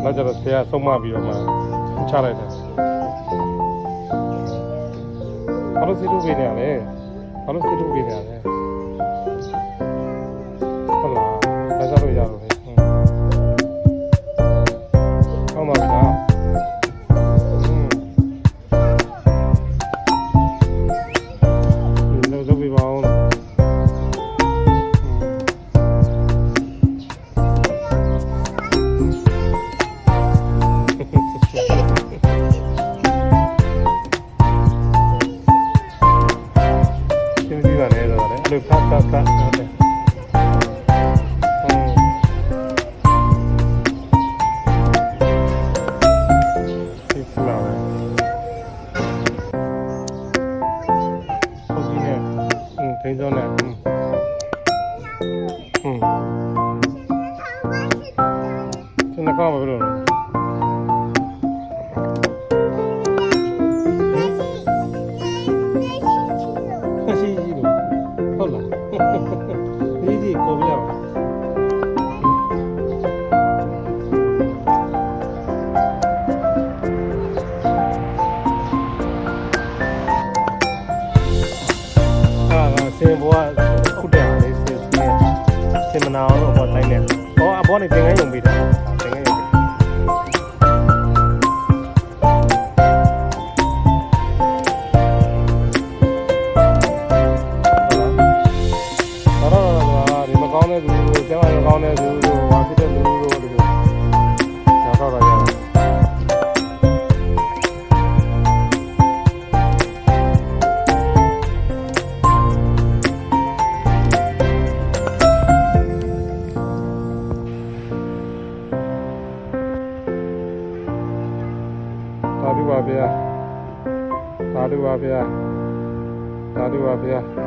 နောက်ကျတော့ဆရာဆုံးမပြီးတော့မှချလိုက်တယ်ဘာလို့စီတူပေးနေရလဲဘာလို့စီတူပေးနေရလဲဟုတ်လားဒါကြလို့ရတော့လေကောင်းပါလားလုပ်ပြပါဦးလူဖတ်ဟုတ်တယ်ဒီစလာဟုတ်ကြီးနဲ့ထိန်းစောနဲ့ကျွန်တော်ကောင်းပါဘယ်လိုလဲရှိကြီးလို့ဟုတ်လားဒီကြီးကိုပြရအောင်စင်ဘောကခုတ်တယ်လေစင်မနာအောင်တော့ဘောတိုင်းနေဟောအဘောနေတင်ငယ်ယုံပြီးတာတင်ငယ်ယုံပြီးဒီမကောင်းတဲ့သူကျမ်းမာမကောင်းတဲ့သူတို့ဘာဖြစ်တဲ့လူတို့ဒီလိုတော့တော့ရတယ်သာဓုပါဗျာသာဓုပါဗျာသာဓုပါဗျာ